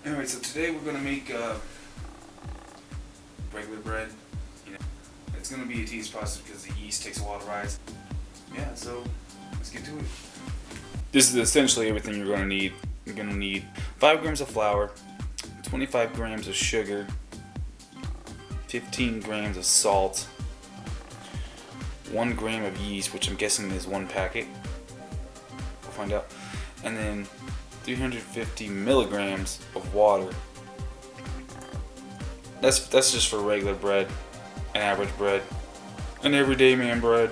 Alright, so today we're gonna make regular bread. You know, it's gonna be a tedious process because the yeast takes a while to rise. Yeah, so let's get to it. This is essentially everything you're gonna need. You're gonna need 5 grams of flour, 25 grams of sugar, 15 grams of salt, 1 gram of yeast, which I'm guessing is 1 packet. We'll find out. And then 350 milligrams of water. That's just for regular bread, an average bread, an everyday man bread.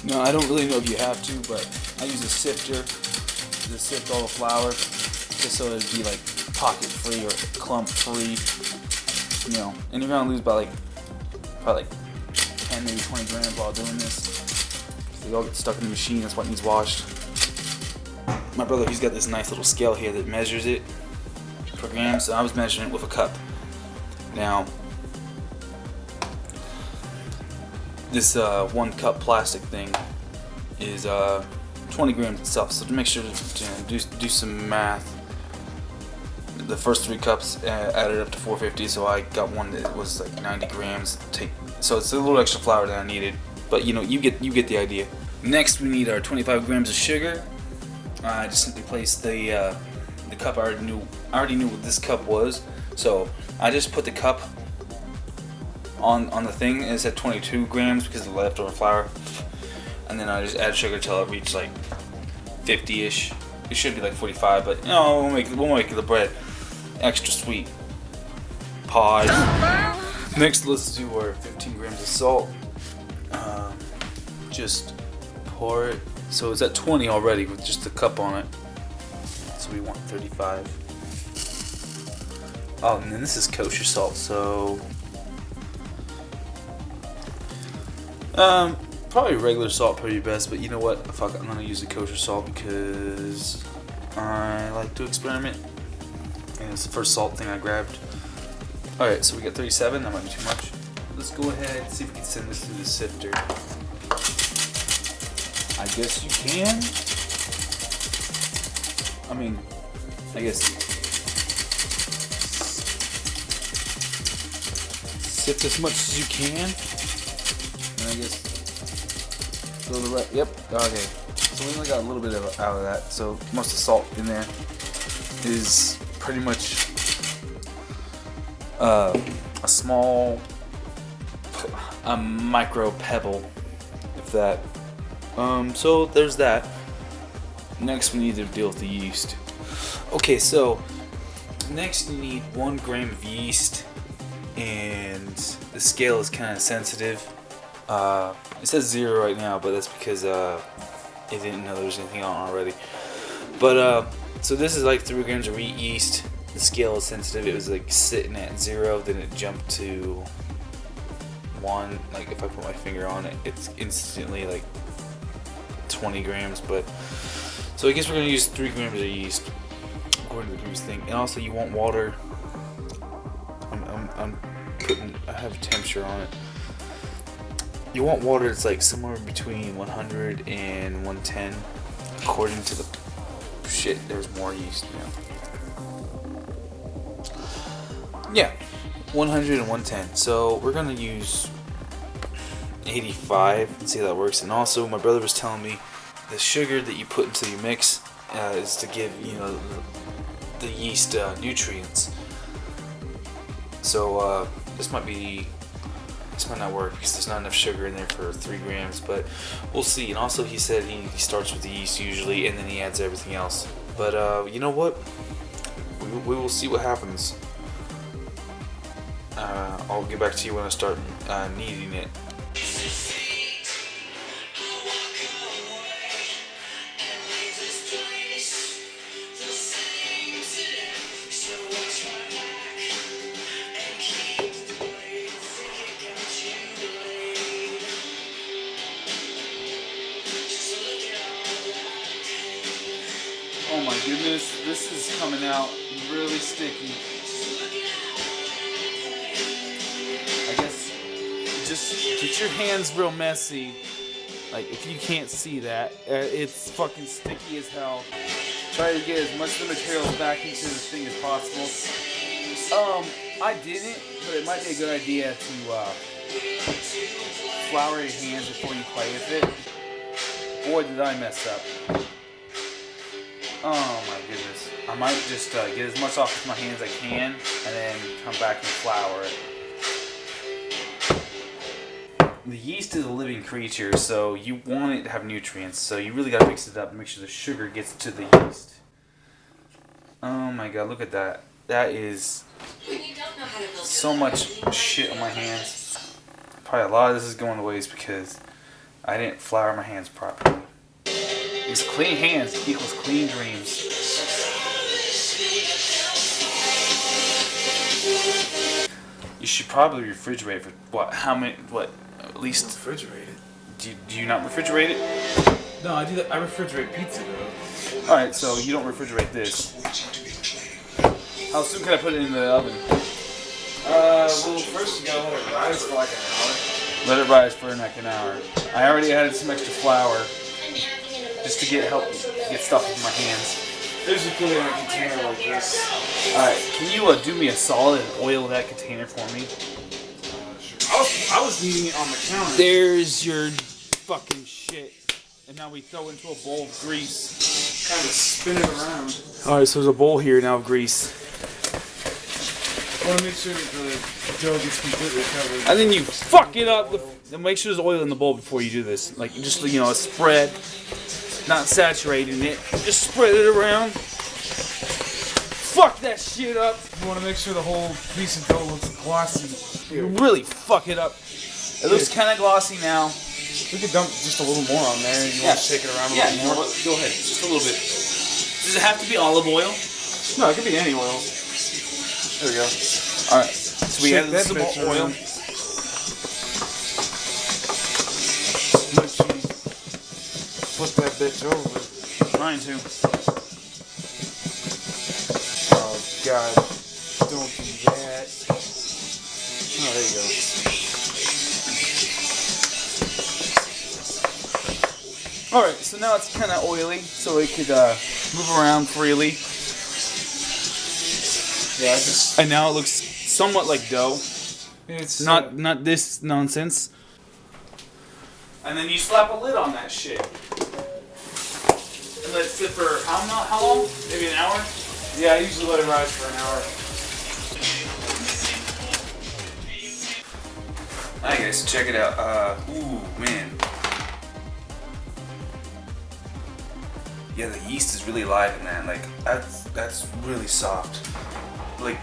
No, I don't really know if you have to, but I use a sifter to sift all the flour, just so it'd be like pocket free or clump free. You know, and you're gonna lose by probably 10, maybe 20 grams while doing this. They all get stuck in the machine. That's why it needs washed. My brother, he's got this nice little scale here that measures it per gram, so I was measuring it with a cup. Now, this 1 cup plastic thing is 20 grams itself, so to make sure to do some math, the first 3 cups added up to 450, so I got one that was like 90 grams. So it's a little extra flour that I needed, but you know, you get the idea. Next, we need our 25 grams of sugar. I just simply placed the cup. I already knew what this cup was, so I just put the cup on the thing, and it said 22 grams because of the leftover flour, and then I just add sugar until it reached like 50-ish. It should be like 45, but you know, we'll make the bread extra sweet. Pause. Next, let's do our 15 grams of salt. Just pour it. So it's at 20 already with just the cup on it. So we want 35. Oh, and then this is kosher salt, so probably regular salt probably best, but you know what? Fuck, I'm gonna use the kosher salt because I like to experiment. And it's the first salt thing I grabbed. Alright, so we got 37, that might be too much. Let's go ahead and see if we can send this through the sifter. I guess you can. I mean, I guess sift as much as you can. And I guess throw the right. Yep. Okay. So we only got a little bit out of that. So most of the salt in there is pretty much a micro pebble, if that. So there's that. Next we need to deal with the yeast. Okay, so next you need 1 gram of yeast, and the scale is kind of sensitive. It says 0 right now, but that's because it didn't know there was anything on already. But so this is like 3 grams of wheat yeast. The scale is sensitive. It was like sitting at 0, then it jumped to 1. Like if I put my finger on it, it's instantly like 20 grams, but so I guess we're gonna use 3 grams of yeast according to the previous thing. And also you want water. I have a temperature on it. You want water that's like somewhere between 100 and 110 according to the shit. There's more yeast now. Yeah, 100 and 110. So we're gonna use 85 and see how that works. And also my brother was telling me the sugar that you put into your mix is to give, you know, the yeast nutrients. So this might not work because there's not enough sugar in there for 3 grams, but we'll see. And also he said he starts with the yeast usually and then he adds everything else. But you know what, we will see what happens. I'll get back to you when I start kneading it. Oh my goodness, this is coming out really sticky. I guess just get your hands real messy. Like, if you can't see that, it's fucking sticky as hell. Try to get as much of the materials back into the thing as possible. I didn't, but it might be a good idea to flour your hands before you play with it. Boy, did I mess up. Oh my goodness. I might just get as much off with my hands as I can, and then come back and flour it. The yeast is a living creature, so you want it to have nutrients, so you really got to mix it up and make sure the sugar gets to the yeast. Oh my god, look at that. That is so much shit on my hands. Probably a lot of this is going to waste because I didn't flour my hands properly. Because clean hands equals clean dreams. You should probably refrigerate for what? How many? What? At least refrigerate it. Do you not refrigerate it? No, I do that. I refrigerate pizza though. All right, so you don't refrigerate this. How soon can I put it in the oven? Well, first you gotta let it rise for like an hour. Let it rise for like an hour. I already added some extra flour just to get stuff in my hands. There's a put in a container like this. All right, can you do me a solid and oil that container for me? Sure. I was kneading it on the counter. There's your fucking shit. And now we throw into a bowl of grease. Kind of spin it around. All right, so there's a bowl here now of grease. I want to make sure that the dough gets completely covered. And then you fuck it up. Then make sure there's oil in the bowl before you do this. Like just a spread, not saturating it. Just spread it around. Fuck that shit up. You want to make sure the whole piece of dough looks glossy. You really fuck it up. It looks kind of glossy now. We could dump just a little more on there. You want to shake it around a little more? Go ahead. Just a little bit. Does it have to be olive oil? No, it could be any oil. There we go. Alright. So we added some more oil. Let you flip that bitch over. Trying to. Oh, God. Don't do that. Oh, there you go. Alright, so now it's kind of oily, so it could move around freely. Yeah, and now it looks somewhat like dough. It's not this nonsense. And then you slap a lid on that shit. And let it sit for how long? Maybe an hour? Yeah, I usually let it rise for an hour. Alright guys, so check it out. Ooh, man. Yeah, the yeast is really alive in that. Like, that's really soft. Like,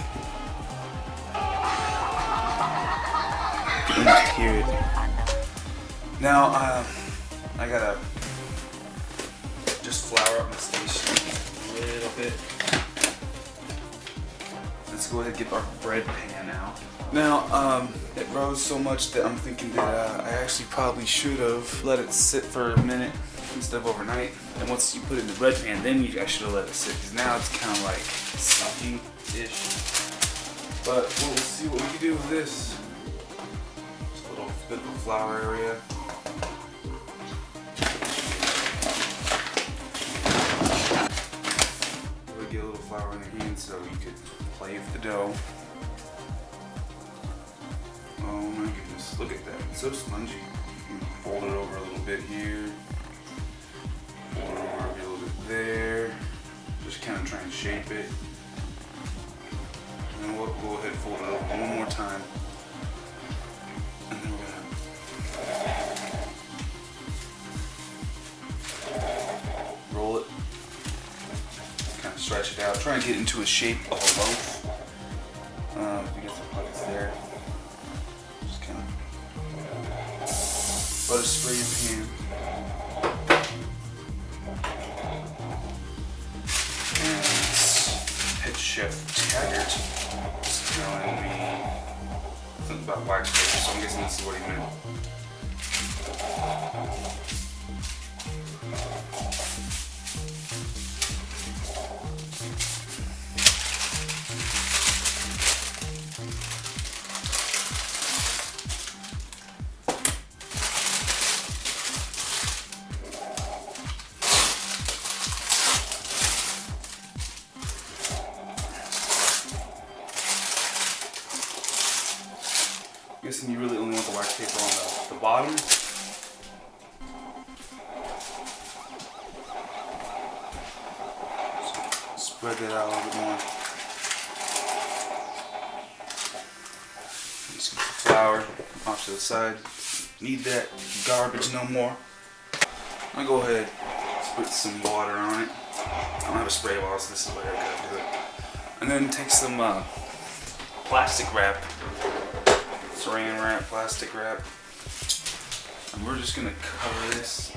you can just hear it. Now, I gotta just flour up my station a little bit. Let's go ahead and get our bread pan out. Now, it rose so much that I'm thinking that I actually probably should have let it sit for a minute instead of overnight. And once you put it in the bread pan, then I should have let it sit, because now it's kind of like stuffy-ish. But we'll see what we can do with this. Just a little bit of a flour area. Really get a little flour in your hand so you could play with the dough. Oh my goodness, look at that, it's so spongy. You can fold it over a little bit here. Fold it over a little bit there. Just kind of try and shape it. And then we'll go ahead and fold it over one more time. And then we're gonna roll it. Kind of stretch it out. Try and get into a shape of a loaf. You get some pockets there. Just kind of butter spray your pan. Head Chef Taggart is telling me something about wax paper, so I'm guessing this is what he meant. guessing you really only want the wax paper on the bottom. Spread that out a little bit more. Just get the flour off to the side. Need that garbage no more. I'll go ahead and spritz some water on it. I don't have a spray bottle, so this is the way I gotta do it. And then take some plastic wrap, saran wrap, plastic wrap, and we're just gonna cover this.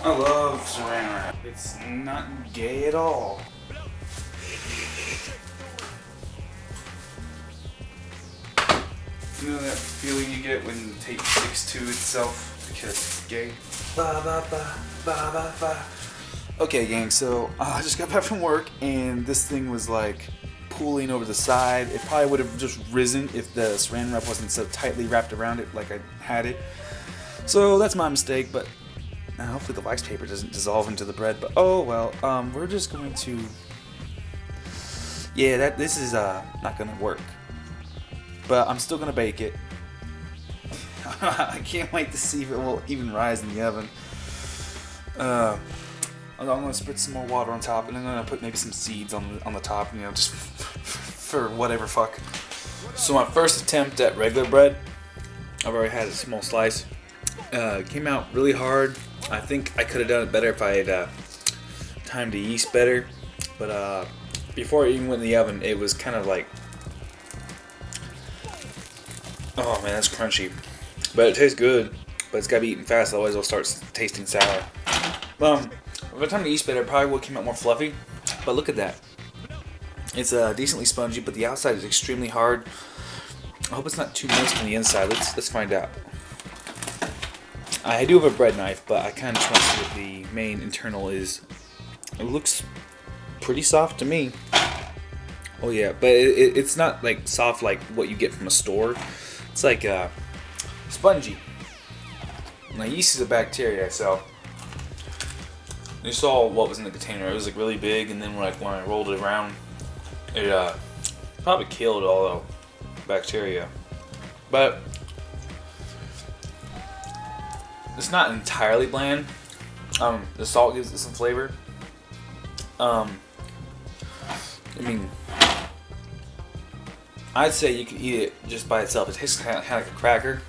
I love saran wrap. It's not gay at all. You know that feeling you get when tape sticks to itself because it's gay? Ba ba ba ba ba ba. Okay, gang, so I just got back from work and this thing was like pooling over the side. It probably would have just risen if the saran wrap wasn't so tightly wrapped around it like I had it. So that's my mistake, but hopefully the wax paper doesn't dissolve into the bread. But oh well, we're just going to. Yeah, this is not gonna work. But I'm still gonna bake it. I can't wait to see if it will even rise in the oven. I'm gonna spritz some more water on top, and I'm gonna put maybe some seeds on the top, you know, just for whatever fuck. So my first attempt at regular bread, I've already had a small slice. Came out really hard. I think I could have done it better if I had timed the yeast better. But before it even went in the oven, it was kind of like. Oh man, that's crunchy. But it tastes good. But it's gotta be eaten fast, otherwise it'll start tasting sour. By the time the yeast better, it probably will came out more fluffy. But look at that. It's decently spongy, but the outside is extremely hard. I hope it's not too moist on the inside. Let's find out. I do have a bread knife, but I kind of just want to see what the main internal is. It looks pretty soft to me. Oh yeah, but it's not like soft like what you get from a store. It's like spongy. Now yeast is a bacteria, so you saw what was in the container. It was like really big, and then when I rolled it around, it probably killed all the bacteria. But it's not entirely bland. The salt gives it some flavor. I mean, I'd say you could eat it just by itself. It tastes kind of like a cracker.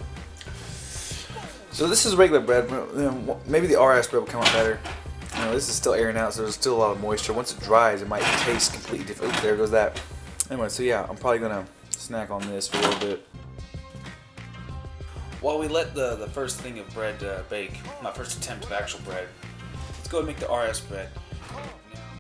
So this is regular bread. Maybe the RS bread will come out better. You know, this is still airing out, so there's still a lot of moisture. Once it dries, it might taste completely different. Ooh, there goes that. Anyway, so yeah, I'm probably gonna snack on this for a little bit. While we let the first thing of bread bake, my first attempt of actual bread, let's go and make the RS bread.